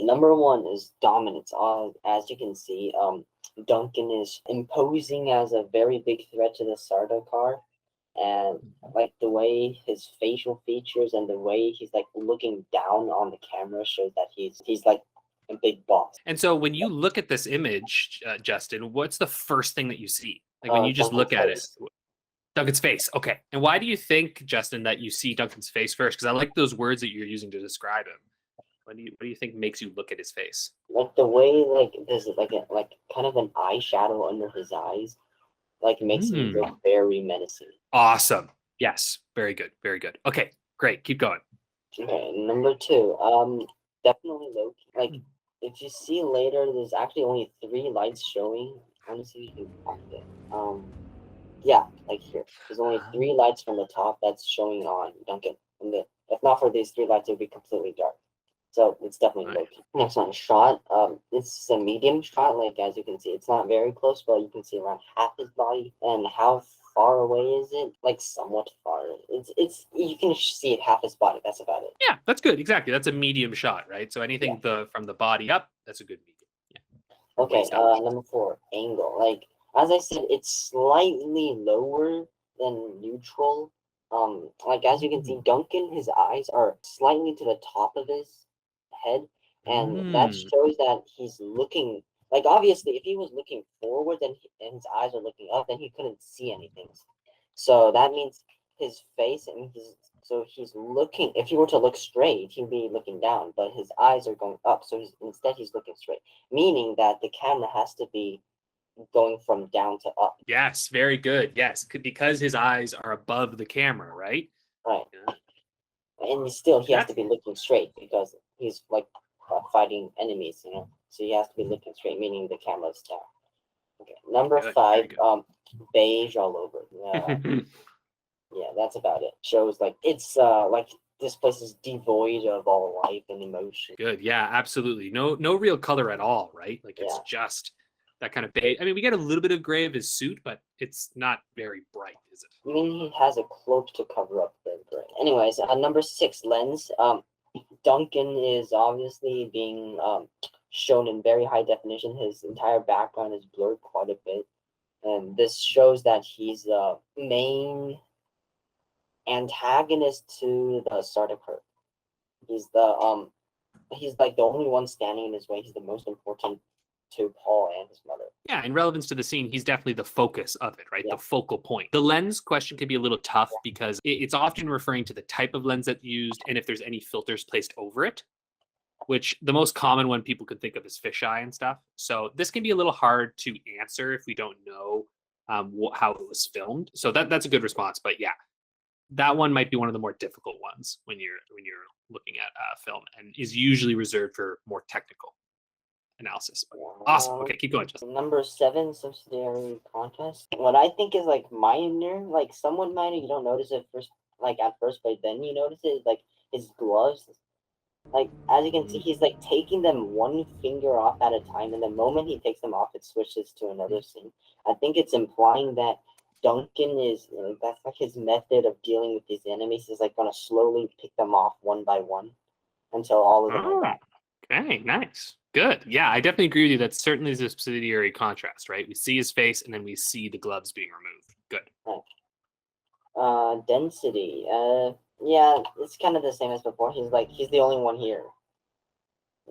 Number one is dominance. As you can see, Duncan is imposing as a very big threat to the Sardaukar, and like the way his facial features and the way he's like looking down on the camera shows that he's like a big boss. And so when you look at this image, Justin, what's the first thing that you see? Like when you just look at it, Duncan's face. Okay. And why do you think, Justin, that you see Duncan's face first? Because I like those words that you're using to describe him. What do you think makes you look at his face? Like the way like there's like kind of an eyeshadow under his eyes, like makes him look very menacing. Awesome. Yes. Very good. Very good. Okay. Great. Keep going. Okay. Number two. Definitely low key. Like if you see later, there's actually only 3 lights showing. Let me see if you can find it. Yeah, like here. There's only 3 lights from the top that's showing on Duncan. And if not for these 3 lights, it would be completely dark. So it's definitely low key. Next one, shot. It's a medium shot. Like as you can see, it's not very close, but you can see around half his body. And how far away is it? Like somewhat far. It's you can see it half his body. That's about it. Yeah, that's good. Exactly. That's a medium shot, right? So anything from the body up, that's a good medium. Yeah. Okay. Number 4, angle. Like as I said, it's slightly lower than neutral. Like as you can see, Duncan, his eyes are slightly to the top of his head, and that shows that he's looking. Like obviously, if he was looking forward and his eyes are looking up, then he couldn't see anything. So that means his face and he's looking. If he were to look straight, he'd be looking down, but his eyes are going up. So instead he's looking straight, meaning that the camera has to be going from down to up. Yes, very good. Yes, because his eyes are above the camera, right? Right. And still, he has to be looking straight because he's like fighting enemies, you know. So he has to be looking straight, meaning the camera's down. Okay. Number 5, beige all over. Yeah, that's about it. Shows like it's like this place is devoid of all life and emotion. Good. Yeah, absolutely. No real color at all, right? Like it's just that kind of beige. I mean, we get a little bit of gray of his suit, but it's not very bright, is it? I mean, he has a cloak to cover up the gray. Anyways, number 6, lens. Duncan is obviously being shown in very high definition. His entire background is blurred quite a bit, and this shows that he's the main antagonist to the Sardaukar. He's like the only one standing in his way. He's the most important to Paul and his mother. Yeah, in relevance to the scene, he's definitely the focus of it, right? The focal point. The lens question can be a little tough because it's often referring to the type of lens that's used and if there's any filters placed over it, which the most common one people could think of is fisheye and stuff. So this can be a little hard to answer if we don't know how it was filmed. So that's a good response. But yeah, that one might be one of the more difficult ones when you're looking at film and is usually reserved for more technical analysis. Awesome. Okay, keep going, Justin. Number 7, subsidiary contrast. What I think is like minor, like somewhat minor. You don't notice it first, like at first, but then you notice it. Like his gloves. Like as you can see, he's like taking them one finger off at a time, and the moment he takes them off, it switches to another scene. I think it's implying that Duncan is that's like his method of dealing with these enemies is like gonna slowly pick them off one by one until all of them are back. Okay, nice. Good. Yeah, I definitely agree with you. That certainly is a subsidiary contrast, right? We see his face and then we see the gloves being removed. Good. Right. Density. Yeah, it's kind of the same as before. He's the only one here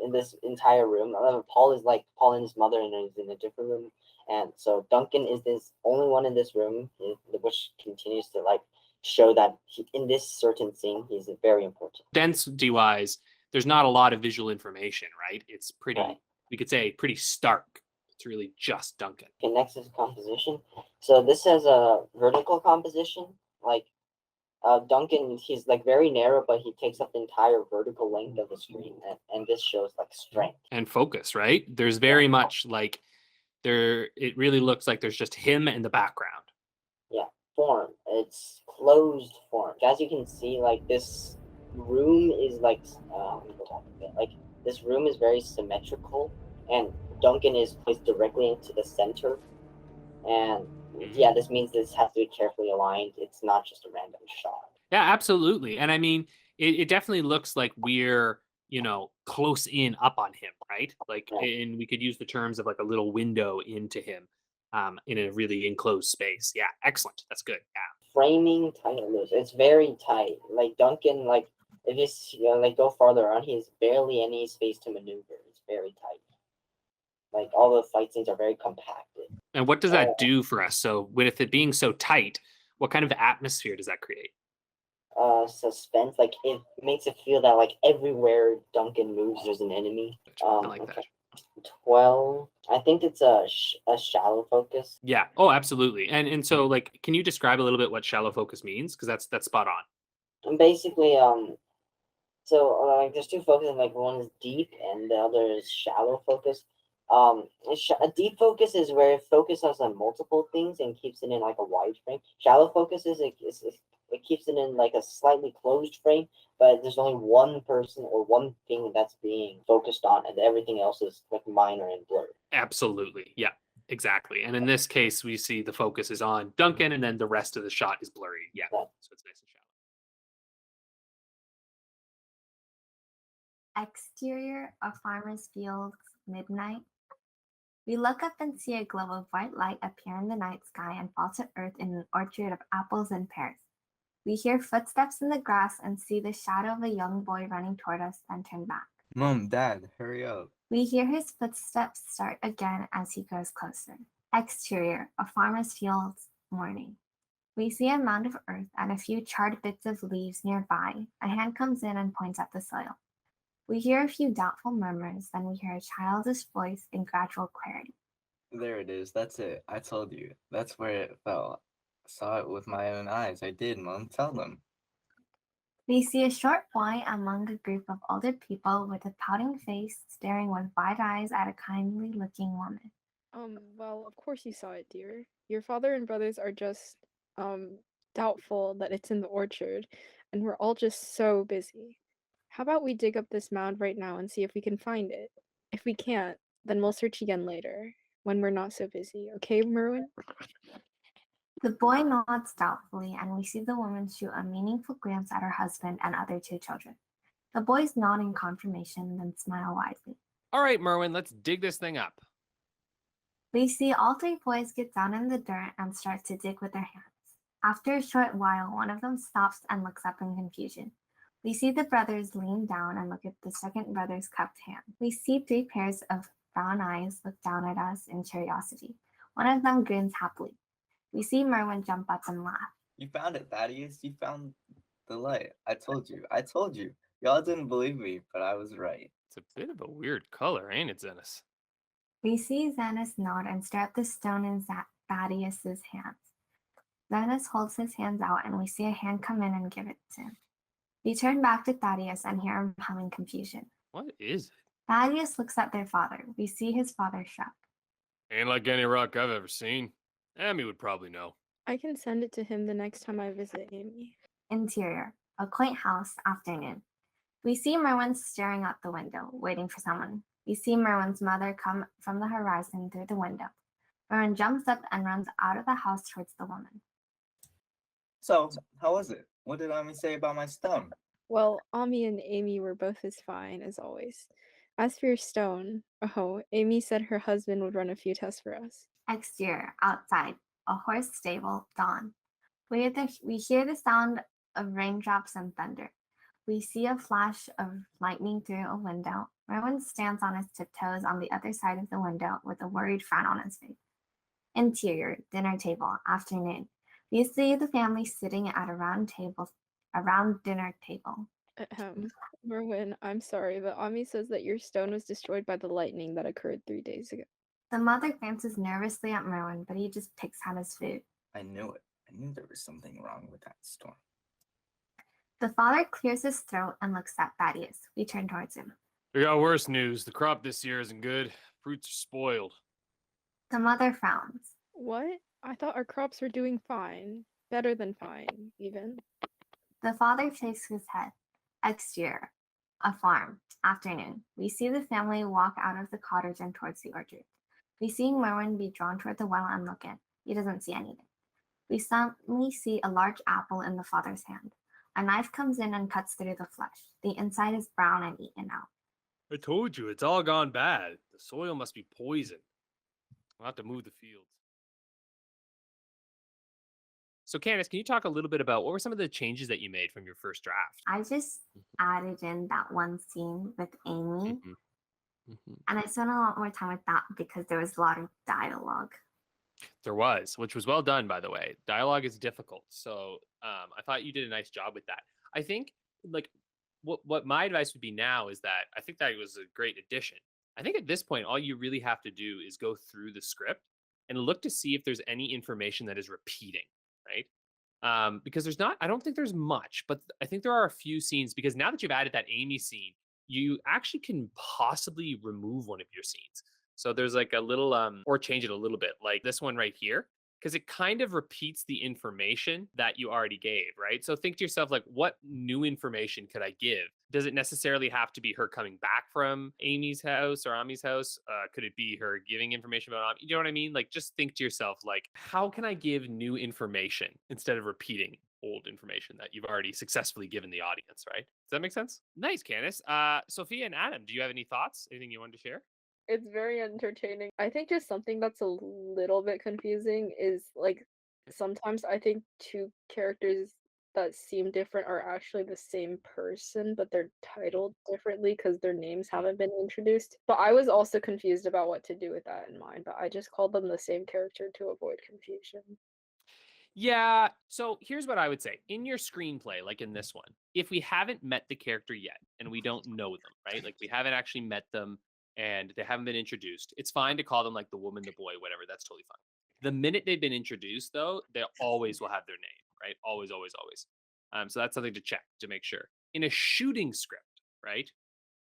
in this entire room. Paul and his mother is in a different room, and so Duncan is this only one in this room, which continues to like show that in this certain scene he's very important. Density wise, there's not a lot of visual information, right? It's pretty, we could say, pretty stark. It's really just Duncan. Okay, next is composition. So this has a vertical composition. Like Duncan, he's like very narrow, but he takes up the entire vertical length of the screen, and this shows like strength and focus, right? There's very much like it really looks like there's just him in the background. Yeah, form. It's closed form. As you can see, like this room is like this room is very symmetrical, and Duncan is placed directly into the center, and yeah, this means this has to be carefully aligned. It's not just a random shot. Yeah, absolutely. And I mean, it definitely looks like we're close in up on him, right? Like, Right. and we could use the terms of like a little window into him, in a really enclosed space. Yeah, excellent. That's good. Yeah. Framing tight and loose. It's very tight. Like Duncan, like if like go farther on, he has barely any space to maneuver. It's very tight. Like all the fight scenes are very compacted. And what does Uh, that do for us? So, with it being so tight, what kind of atmosphere does that create? Suspense. Like it makes it feel that like everywhere Duncan moves, there's an enemy. I like that. Okay. 12. I think it's a shallow focus. Yeah. Oh, absolutely. And so, like, can you describe a little bit what shallow focus means? Because that's spot on. And basically, so like there's two focuses. Like one is deep, and the other is shallow focus. A deep focus is where it focuses on multiple things and keeps it in like a wide frame. Shallow focus it keeps it in like a slightly closed frame, but there's only one person or one thing that's being focused on, and everything else is like minor and blurred. Absolutely. Yeah. Exactly. And in this case, we see the focus is on Duncan, and then the rest of the shot is blurry. Yeah. Right. So it's nice and shallow. Exterior of farmer's fields, midnight. We look up and see a glow of white light appear in the night sky and fall to earth in an orchard of apples and pears. We hear footsteps in the grass and see the shadow of a young boy running toward us, then turn back. Mom, Dad, hurry up. We hear his footsteps start again as he grows closer. Exterior of farmer's fields, morning. We see a mound of earth and a few charred bits of leaves nearby. A hand comes in and points at the soil. We hear a few doubtful murmurs, then we hear a childish voice in gradual clarity. There it is. That's it. I told you. That's where it fell. Saw it with my own eyes. I did, Mom. Tell them. We see a short boy among a group of older people with a pouting face, staring with wide eyes at a kindly looking woman. Well, of course you saw it, dear. Your father and brothers are just, doubtful that it's in the orchard, and we're all just so busy. How about we dig up this mound right now and see if we can find it? If we can't, then we'll search again later, when we're not so busy, okay, Merwin? The boy nods doubtfully, and we see the woman shoot a meaningful glance at her husband and other two children. The boys nod in confirmation, then smile widely. All right, Merwin, let's dig this thing up. We see all three boys get down in the dirt and start to dig with their hands. After a short while, one of them stops and looks up in confusion. We see the brothers lean down and look at the second brother's cupped hand. We see three pairs of brown eyes look down at us in curiosity. One of them grins happily. We see Merwin jump up and laugh. You found it, Thaddeus. You found the light. I told you. I told you. Y'all didn't believe me, but I was right. It's a bit of a weird color, ain't it, Zenos? We see Xanus nod and stare at the stone in Thaddeus's hands. Xanus holds his hands out, and we see a hand come in and give it to him. We turn back to Thaddeus and hear him hum in confusion. What is it? Thaddeus looks at their father. We see his father shrug. Ain't like any rock I've ever seen. Amy would probably know. I can send it to him the next time I visit Amy. Interior, a quaint house, afternoon. We see Merwin staring out the window, waiting for someone. We see Merwin's mother come from the horizon through the window. Merwin jumps up and runs out of the house towards the woman. So, how was it? What did Ami say about my stone? Well, Ami and Amy were both as fine as always. As for your stone, Amy said her husband would run a few tests for us. Exterior, outside, a horse stable, dawn. We hear the sound of raindrops and thunder. We see a flash of lightning through a window. Merwin stands on his tiptoes on the other side of the window with a worried frown on his face. Interior, dinner table, afternoon. We see the family sitting at a round dinner table. Merwin, I'm sorry, but Ami says that your stone was destroyed by the lightning that occurred 3 days ago. The mother glances nervously at Merwin, but he just picks at his food. I knew it. I knew there was something wrong with that storm. The father clears his throat and looks at Thaddeus. We turn towards him. We got worse news. The crop this year isn't good. Fruits are spoiled. The mother frowns. What? I thought our crops were doing fine. Better than fine, even. The father shakes his head. Exterior, a farm, afternoon. We see the family walk out of the cottage and towards the orchard. We see Merwin be drawn toward the well and look in. He doesn't see anything. We suddenly see a large apple in the father's hand. A knife comes in and cuts through the flesh. The inside is brown and eaten out. I told you, it's all gone bad. The soil must be poisoned. I'll have to move the fields. So, Candace, can you talk a little bit about what were some of the changes that you made from your first draft? I just added in that one scene with Amy, and I spent a lot more time with that because there was a lot of dialogue. There was, which was well done, by the way. Dialogue is difficult, so I thought you did a nice job with that. I think, like, what my advice would be now is that I think that was a great addition. I think at this point, all you really have to do is go through the script and look to see if there's any information that is repeating, right? Because there's not, I don't think there's much, but I think there are a few scenes, because now that you've added that Amy scene, you actually can possibly remove one of your scenes. So there's like a little, or change it a little bit, like this one right here, because it kind of repeats the information that you already gave, right? So think to yourself, like, what new information could I give? Does it necessarily have to be her coming back from Amy's house or Ami's house? Could it be her giving information about Ami? You know what I mean? Like, just think to yourself, like, how can I give new information instead of repeating old information that you've already successfully given the audience, right? Does that make sense? Nice, Candace. Sophia and Adam, do you have any thoughts? Anything you wanted to share? It's very entertaining. I think just something that's a little bit confusing is like sometimes I think two characters that seem different are actually the same person, but they're titled differently because their names haven't been introduced. But I was also confused about what to do with that in mind, but I just called them the same character to avoid confusion. Yeah. So here's what I would say. In your screenplay, like in this one, if we haven't met the character yet and we don't know them, right? Like we haven't actually met them and they haven't been introduced, it's fine to call them like the woman, the boy, whatever. That's totally fine. The minute they've been introduced, though, they always will have their name, right? Always, always, always. So that's something to check to make sure. In a shooting script, right?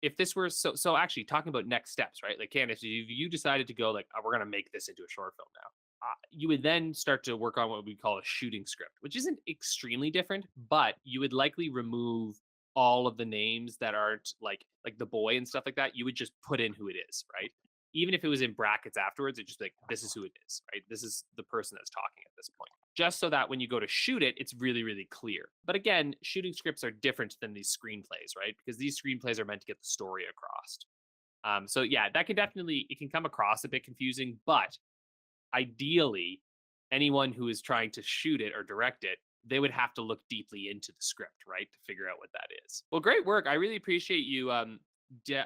If this were so actually talking about next steps, right? Like Candace, if you decided to go like, oh, we're gonna make this into a short film now. You would then start to work on what we call a shooting script, which isn't extremely different, but you would likely remove all of the names that aren't like the boy and stuff like that. You would just put in who it is, right? Even if it was in brackets afterwards, it's just like, this is who it is, right? This is the person that's talking at this point. Just so that when you go to shoot it, it's really, really clear. But again, shooting scripts are different than these screenplays, right? Because these screenplays are meant to get the story across. So yeah, that can definitely, it can come across a bit confusing, but ideally, anyone who is trying to shoot it or direct it, they would have to look deeply into the script, right, to figure out what that is. Well, great work. I really appreciate you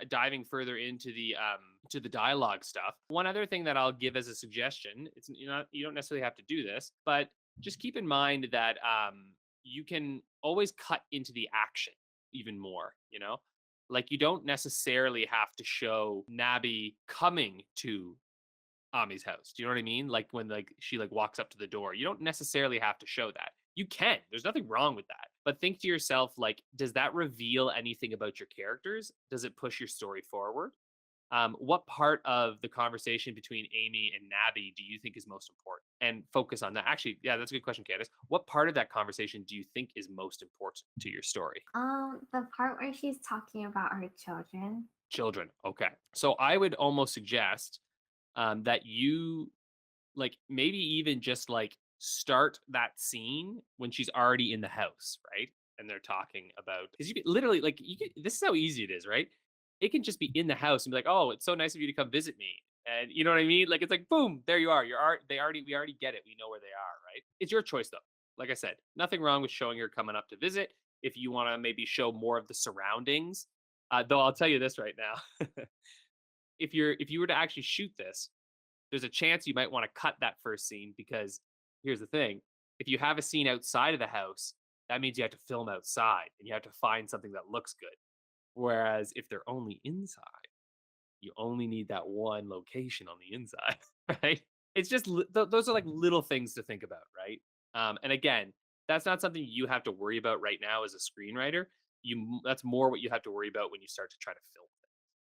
diving further into the dialogue stuff. One other thing that I'll give as a suggestion, it's you don't necessarily have to do this, but just keep in mind that you can always cut into the action even more, like you don't necessarily have to show Nabi coming to Ami's house. Do you know what I mean? Like when she walks up to the door, you don't necessarily have to show that. You can. There's nothing wrong with that. But think to yourself, like, does that reveal anything about your characters? Does it push your story forward? What part of the conversation between Amy and Nabi do you think is most important? And focus on that. Actually, yeah, that's a good question, Candace. What part of that conversation do you think is most important to your story? The part where she's talking about her children. Children. Okay. So I would almost suggest that you maybe even just start that scene when she's already in the house, right? And they're talking about, because you can literally this is how easy it is, right? It can just be in the house and be like, oh, it's so nice of you to come visit me. And you know what I mean? Like, it's like, boom, there you are. We already get it. We know where they are, right? It's your choice though. Like I said, nothing wrong with showing her coming up to visit. If you want to maybe show more of the surroundings, though I'll tell you this right now. If you were to actually shoot this, there's a chance you might want to cut that first scene, because here's the thing. If you have a scene outside of the house, that means you have to film outside and you have to find something that looks good. Whereas if they're only inside, you only need that one location on the inside, right? It's just, those are like little things to think about, right? And again, that's not something you have to worry about right now as a screenwriter. That's more what you have to worry about when you start to try to film